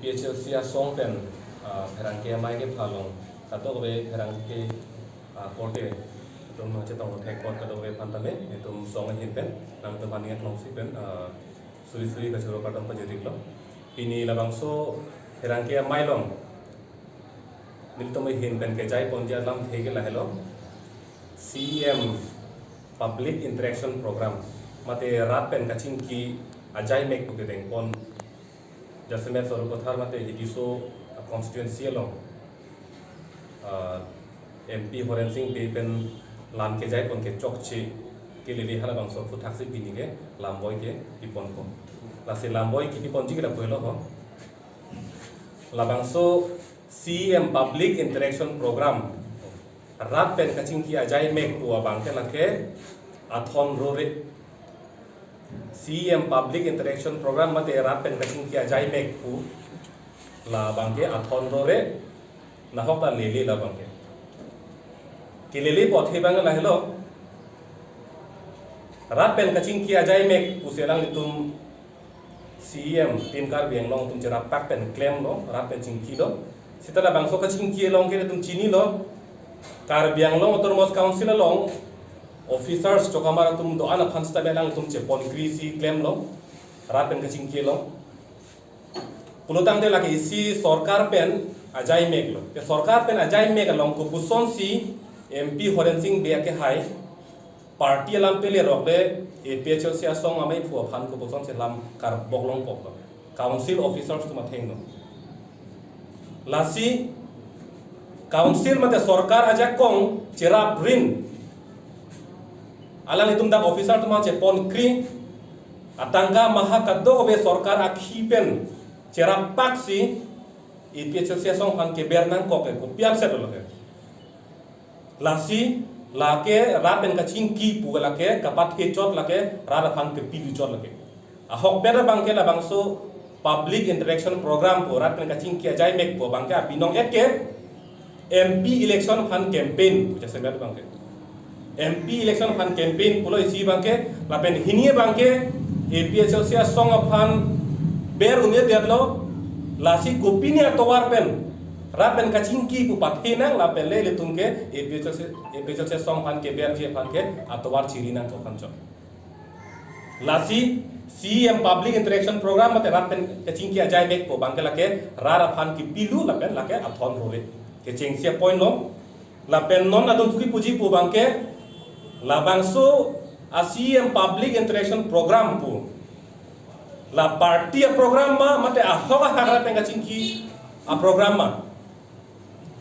PHLC song pen herang ke mai ke phalong kato we herang ke korte tum che tong thek kot kato we pantame tum song hin pen nang tum ani long si pen sui sui ka choro katam pa jedik lo ini labang so herang ke mai long nil tum hin pen ke jai pon ja lam thege la hello CEM public interaction program mate rat pen kaching ki ajai mek puke deng pon जैसे मैं sir को था मते हिडिसो constituency लो MP होरेन Singh पे pen लाम के जाए कौन के चौकची के लिए हला बांसो फुट थाक्सी बिनी के लामबॉय के पिपन को लासे लामबॉय की पिपन जी के रखो लो हो लाबांसो CEM पब्लिक इंटरेक्शन प्रोग्राम रात पेन कचिंग की अजाई मेक हुआ बांके लगे अथॉन रोरे CEM Public Interaction Program mate rap pen kaching ki ajai mek pu la bangke athon rore na hok ta lele la bangke ki lele pothe bang la hello rap pen kaching ki ajai mek pu selang tum CEM tim kar biang long tum chera pak pen claim lo rap pen ching ki lo sitala bangso kaching ki long ke tum chini lo kar biang long otormos council long officers जो हमारा तुम दो आना फंसता बेलांग तुम चे pawn Creasey claim लो रात pen कचिंग किए लो पुलोतांग दे लगे इसी सरकार पेन अजाई मेग लो ये सरकार पेन अजाई मेग लोंग को पुसोन सी MP होरेन सिंह बेया के हाई पार्टी अलाम पे ले रोकले PHLC असोंग हमें फुआ फान को पुसोन से लाम कार बोगलोंग पोक लो काउंसिल ऑफिसर्स तुम अथेंग लो लासी काउंसिल मते सरकार अजा Kong Chera Brin alang itum dak officer tuma che pon kri atangka maha kaddo be sarkar akhipen chera paksi PHLC song han ke bernang ko ke ko piam se lo ke lasi lake rapen ka ching ki pu lake kapat ke chot lake rara han ke pi chot lake a hok pera bangke la bangso public interaction program po rapen ka ching ki ajai mek po bangke binong ek ke MP election han campaign jese ber bangke MP election fan campaign pulo isi bangke lapen hinie bangke PHLC song of fan ber unie derlo lasi kopini atowar pen rapen kaching ki pu pathina lapen le tungke PHLC song fan ke ber je fan ke atowar chirina to kancho lasi CEM public interaction program mate rapen kaching ki ajai mek po bangke lake rara fan ki pilu lapen lake athon rore ke chengsia point lo lapen non adon thuki puji pu bangke labangso CEM public interaction program pu la party program ma mate ahoga hara penga chingki a program ma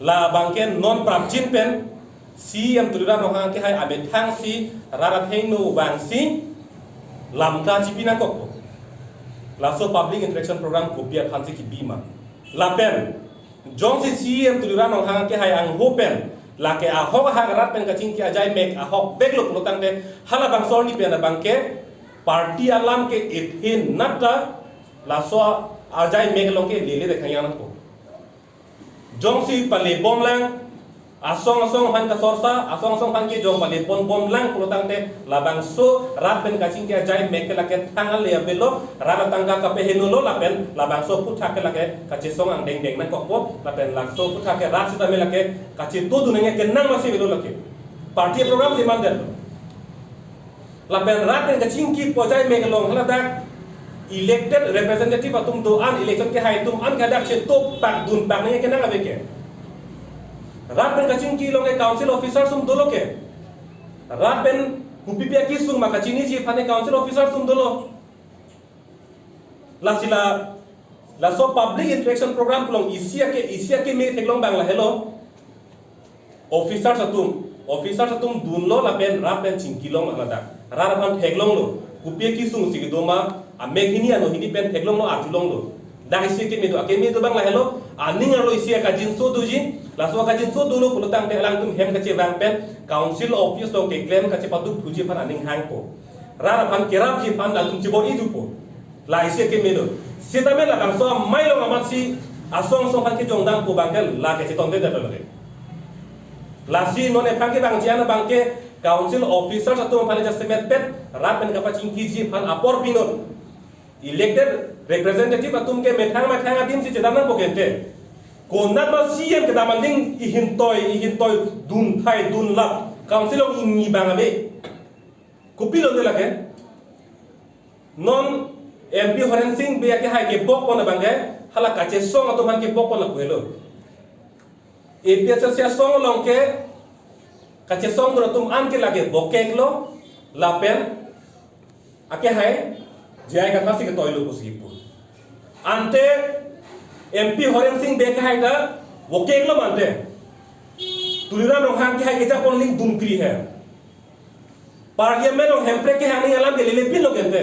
la bangke non prapchin pen CEM tulira no hang ke hai abet hang si rara theinu bangsi lamka chipina ko la so public interaction program ko pia khansi ki bima la pen jong si CEM tulira no hang ke hai ang hopen lake ahok hagarat pen kaching ki ajai mek ahok beglo pulotang de hala bang sorni pen bangke party alam ke ethin nata la so ajai mek long ke lele de khayana ko jong si pale bom lang asong han ka sorsa asong han ke jong pale bom lang pulotang de la bang so rat pen kaching ki ajai mek lake tangal le belo rara tangga ka pehenu lo la pen la bang so putha ke lake kache song ang deng deng na ko pop la pen la so putha ke rat sita me lake kache to dunenge ke nang masi belo lake party program di mandel la pen rat pen kaching ki pojai mek long hala dak elected representative atum do an election ke hai tum an gadak che to pak dun pak ne ke nang ave ke rat pen kaching ki long ke council officers sum dolo ke rat pen kupipia ki sung maka chini ji phane council officers sum dolo la sila la so public interaction program long isia ke me theklong bangla hello officers atum dunlo la pen rat pen chingkilong alada rara phan theklong lo kupia ki sung sig doma a meghini ano hini pen theklong lo arjulong lo dai isia ke me do bangla hello aning alo isia ka jinso duji la so ka jinso dulo pulotang te lang tum hem ka che bang pen council office lo ke claim ka che padu thuji phan aning hang ko rara phan kerap ji phan la tum che bo idu po la isia ke me do sita me la bang so mai lo amat si asong phan ke jongdang po bangkel la ke che ton de da lo la si no ne phan ke bang jiana bang ke council officers atum phan just met pet rap pen ka paching ki ji phan apor pinon elected representative atum ke methang adim si chedam nang pokente konat ma CM ke damaling ihintoi dun thai dun lap council of ingi bangabe kupilo de lake non MP Horen Singh be ke hai ke bok pon bangai hala kache song atum han ke bok pon kuelo APHL sia song long ke kache song guna tum an ke lage bokek lo lapen ake hai jai ka thasi ke toilo kusipu ante MP Horen Singh be ke hai da bokek lo mante tulira nong han ke hai ke ja pon ling dumkri hai parliament ong hempre ke hani alam ke lele pin lo kente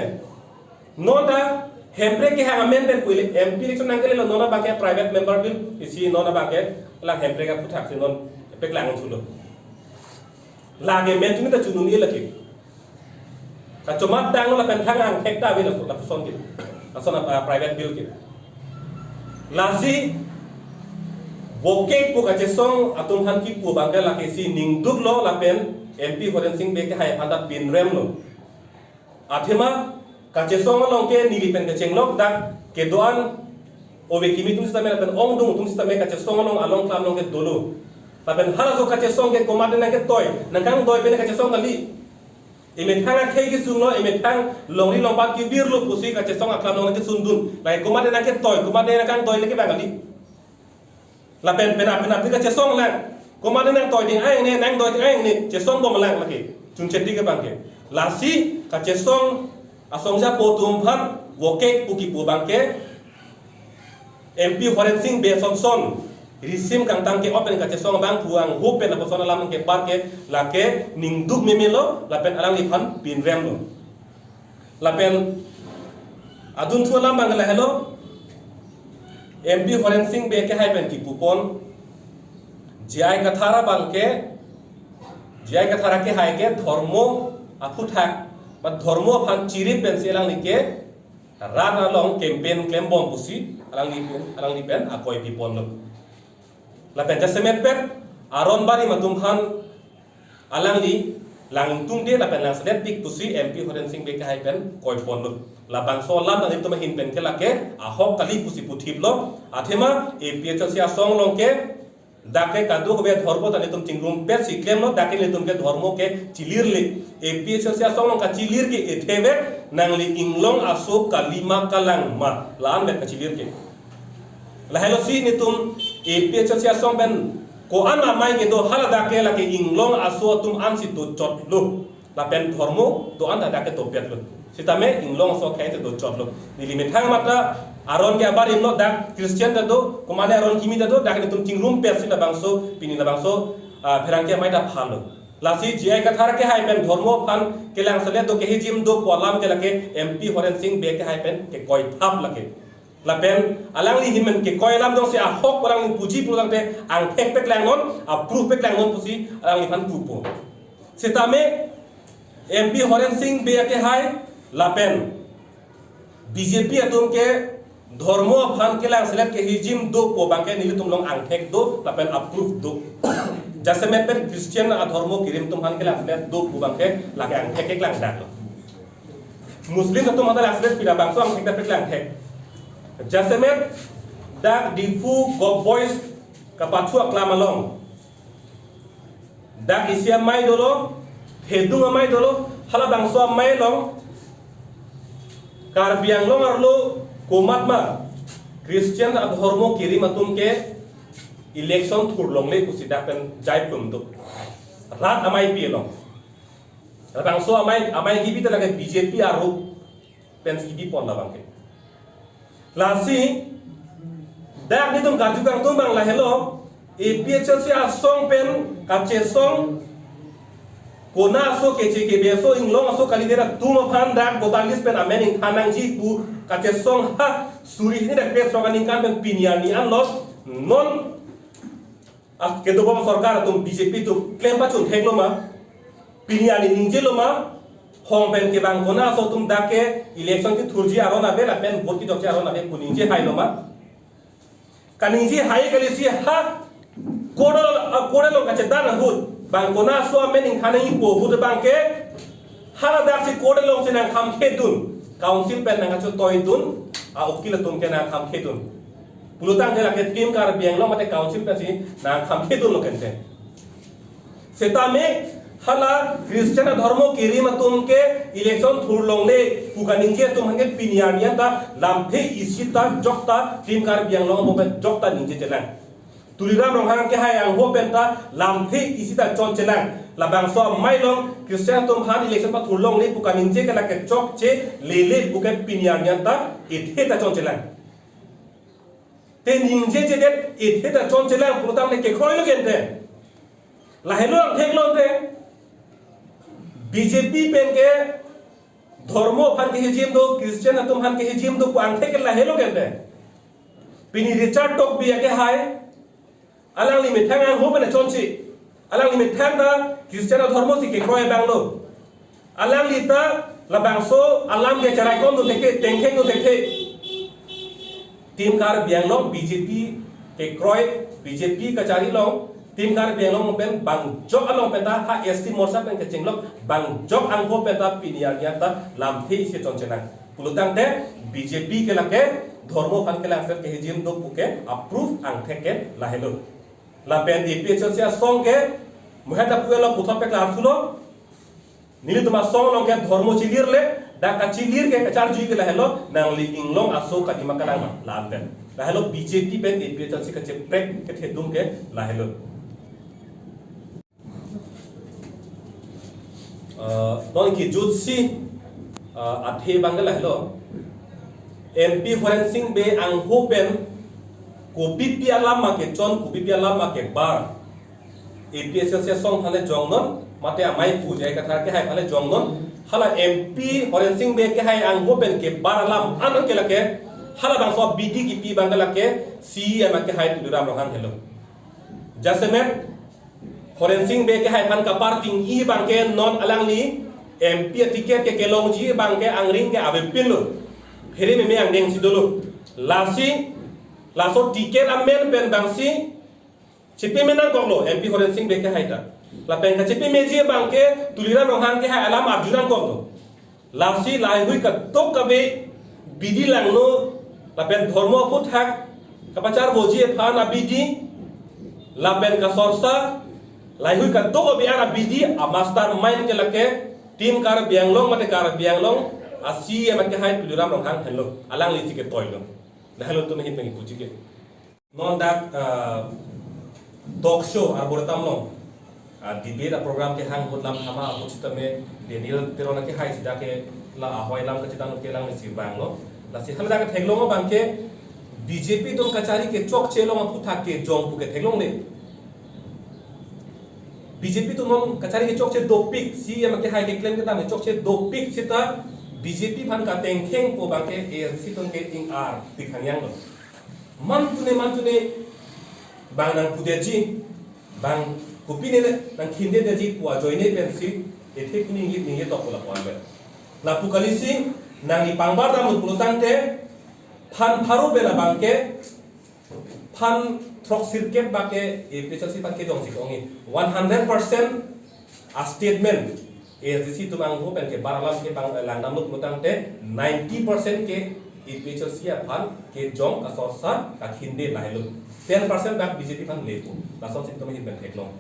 nota hempre ke ha amendment kuile MP election nangale lo nona bake private member bill isi nona bake la hempre ka puthak se non pek lang thulo lage men tumi ta chunung ye laki ka chomat dang la pen thang ang thek ta bi la son ki asona private bill ki lasi voke pu ka chesong atum han ki pu bangga la ke si ningduk lo la pen MP Horen Singh be ke hai phanda pin rem lo athema ka chesong long ke nili pen ke chenglok dak ke doan obe kimi tum sistem la pen ong dung tum sistem ka chesong long along klam long ke dolo lapen hala so kache song ke komande na ke toy nakang toy pene kache song kali imet hanga khei ki sunglo imet hang longri lompat ki birlo pusi kache song aklam long ke sundun lai komande na ke toy komande na kang toy leke bangali lapen pena kache song la komande na toy ding ai ne nang toy ding ai ne che song bom lang laki chun chetti ke bangke lasi kache song asong ja potum phat woke puki pu bangke MP Horen Singh be son risim kang tang ke open ka chesong bang puang hupen la posona lam ke par ke la ke ningduk memelo la pen alang li phan pin rem lo la pen adun thu lam bang la hello MP Horen Singh be ke hai pen ki pupon jai kathara bang ke jai kathara ke hai ke dharmo aputhak ba dharmo phan chiri pen selang ni ke rana long campaign claim bom pusi alang li pen akoi pipon lo lapen jasemet pet aron bari matum khan alang li lang tung de lapen lang sedet pik pusi MP Horen Singh be ka hai pen koi pon lo labang so lam na tum hin pen ke lake ahok kali pusi puthip lo athema APHL sia song long ke dake kadu hobe dhorbo tani tum chingrum pet siklem lo dake le tum ke dhormo ke chilir le APHL sia song long ka chilir ke ethebe nang li inglong aso kalima kalang ma lam bet ka chilir ke lahelo si ni tum APHL sia song ben ko ana mai ke do hala dake la ke inglong aso tum an si to chot lo la pen dhormo to an dake to pet lo sitame inglong so khaite do chot lo ni limit hang mata aron ke abar imno dak Christian da do komane aron kimi da do dak ni tum chingrum pet si la bangso pini la bangso pherang ke mai da phalo lasi jai ka thar ke hai pen dhormo phan ke lang sale do ke hijim do polam ke la ke MP Horen Singh be ke hai pen ke koi thap la ke lapen alang li himen ke koilam dong se a hok orang ni puji pulang te ang tek pek lang non approve pek lang non pusi alang li phan pupo sitame MP Horen Singh be ke hai lapen BJP atum ke dharmo phan ke lang select ke hijim do po bangke nili tum long ang tek do lapen approve do jasemet per Christian a dharmo kirim tum phan ke lang select do po bangke lage ang tek lang dak lo Muslim atum ada lang select pina bangso ang tek pek lang tek jasemet dak difu go boys kapathu aklamalong dak isia mai dolo hedung mai dolo hala bangso mai long karbiang long arlo komat ma Christian adhormo kiri matum ke election thurlong le kusida pen jai pum do rat amai pi long bangso amai gibi ta lage BJP aru pen gibi pon la bangke lasi dak ni tum karju kang tum bang la hello APHL si asong pen kache song kona so keche ke beso inglong so kalidera tum phan dak botalis pen amening thanang ji pu kache song ha suri ni dak pes rogan kan pen pinyani an los non as ke do bom sarkar tum BJP tu claim pa chun theklo ma pinyani ningjelo ma hong pen ke bang kona so tum dake election ki thurji arona be la pen vote ki dokje arona be kuninje hai lo ma kaninji hai kali si ha kodol kache dan hut bang kona so mening khanai po hut bang ke hala dak si kodol long sinang kham khedun council पेन नंगा चो तोय तुन आ उकिल तुम के ना खाम खे तुन पुलुतांग के लाके टीम कार बियांग लो मते काउंसिल पे सी ना खाम खे तुन लोकेंते सेता में हला क्रिश्चियन धर्मो केरी मतुम के इलेक्शन थुर लोंगले पुकानिंगे तुम हंगे पिनियानिया ता लामथे इसिता जokta टीम कार बियांग लो मोबे जokta निंजे चलांग तुलिराम रोहांग के हाय आंग हो पेंता लामथे इसिता चोन चलांग labang so mailong Christian tum han election pa thurlong le pukaninje ke la ke chok che lele buke pinyan ta ithe ta chon chelang te ningje je det ithe ta chon chelang purutam le ke khoi lo gente la helo thek lo te BJP pen ke धर्मो फान के हिजिम दो Christian तुम हान के हिजिम दो अंथे के la helo gente pini Richard tok bi ke hai alang ni mithang ang ho bana chonchi alang ni mithang da Christian धर्मो si ke kroy banglo alang lita labangso alam ke charai kon do teke tengkheng do teke team kar bianglo BJP ke kroy BJP kachari lo team kar bianglo pen bang jok along peta ha ST morsa pen ke chenglok bang jok ang ho peta piniya ta lam thei se chonchena pulutang te BJP ke lake धर्मो fan ke la ke hijim do puke approve ang theke lahelo la pen APHL sia song ke मुहैदा पुएला पुथा पे class सुनो नीली तुम song लोग के धर्मो चिलीर ले डा का चिलीर के कचार जुई के लहलो नांगली इंगलोंग आसो का दिमाग का नाम लाल पे लहलो BJP पे APHL से कचे प्रेक के थेदुम के लहलो नॉन की जुत्सी आधे बांगल लहलो MP होरेन सिंह बे आंगहो पेन कोपी पियाला माके चोन कोपी पियाला माके बार APHL से song hale jongnon mate amai pujai kathar ke hai hale jongnon hala MP horen singh be ke hai ang hopen ke baralam an ke lake hala bang so BD ki pi bangala ke CM ke hai tuliram rohan hello jasemen horen singh be ke hai pan ka parting I bang ke non alang ni MP ticket ke kelong ji bang ke angring ke ave pinlo pheri me ang deng sidolo lasi laso ticket amen pen bangsi चिपे में ना कोगलो MP होरेन Singh बेके हाइटा ला पेंका चिपे में जी बांके तुलिरा रोहान के हाय अलाम अर्जुनन कोगलो लासी लाई हुई का तो कबे BD लांगनो ला pen धर्म फुथाक कपाचार बोजी फान आ बीडी ला पेन का सोरसा लाई हुई का तो कबे आ बीडी आ मास्टर माइंड के लके टीम कार बियांगलोंग मते कार बियांगलोंग आ CM के हाय तुलिरा रोहान हेलो अलांग लिसी के तोइलो नहलो तो नहीं पेंगी पूछी के नॉन दैट टॉक शो और बोलता हम लोग डिबेट प्रोग्राम के हांग बोलता हम हमारा कुछ में डेनियल तेरोना के हाई सीधा के ला हवाई लाम का चितान के लांग निसी बांगलो ला सी हम जाके ठेगलों में बांके BJP तुम कचारी के चौक चेलों में पुथा के जोंग पुके ठेगलों ने BJP तुम कचारी के चौक चे दो पिक CM के हाई के क्लेम के तामे चौक चे दो पिक सिता BJP फान का टेंखेंग को बांके AFC तुम के इंग आर दिखानियांग लो मन तूने bang nang pudeji bang kupine nang khinde deji puwa joine pensi ethe kini ngi to pola pon be la pukalisi nang ni pangbar da mut pulutante phan pharu be la bangke phan throk circuit bake APHL pan ke dong ongi 100% a statement ASDC tu bang ho pen ke baralam ke bang lang namut pulutante 90% ke APHL pan ke jong ka sorsa ka khinde lahelu 10% back BJP fan lepo la so sin to me ben theklong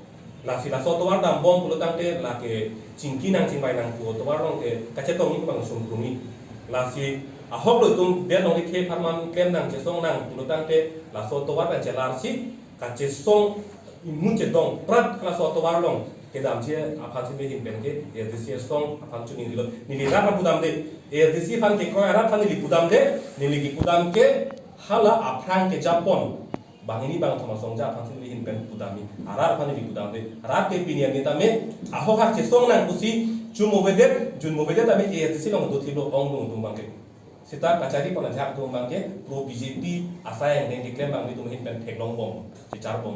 la si la so to war dam bom pulo tang te la ke chingki nang chingbai nang pu to war rong ke ka che tong ni bang sum kumi la si a hok lo tum de nong ni ke pharman kem nang che song nang pulo tang te la so to war ben che lar si ka che song mun che dong prat la so to war long ke dam che a phan si me hin ben ke e de song a phan chu ni lo ni li ra pudam de e de fan ke ko ara phan ni pudam de ni li ki pudam ke hala a phrang ke japon bang ini bang thoma songja phansin li hin pen pudami arar phani li pudam de arar ke pinian ni tame aho ha che song nang kusi jun movedet tame ASDC long do thilo ong dong tum bang ke sita kachari pona jak tum bang ke pro BJP asai yang declare bang ni tum hin pen thek long bom che char bom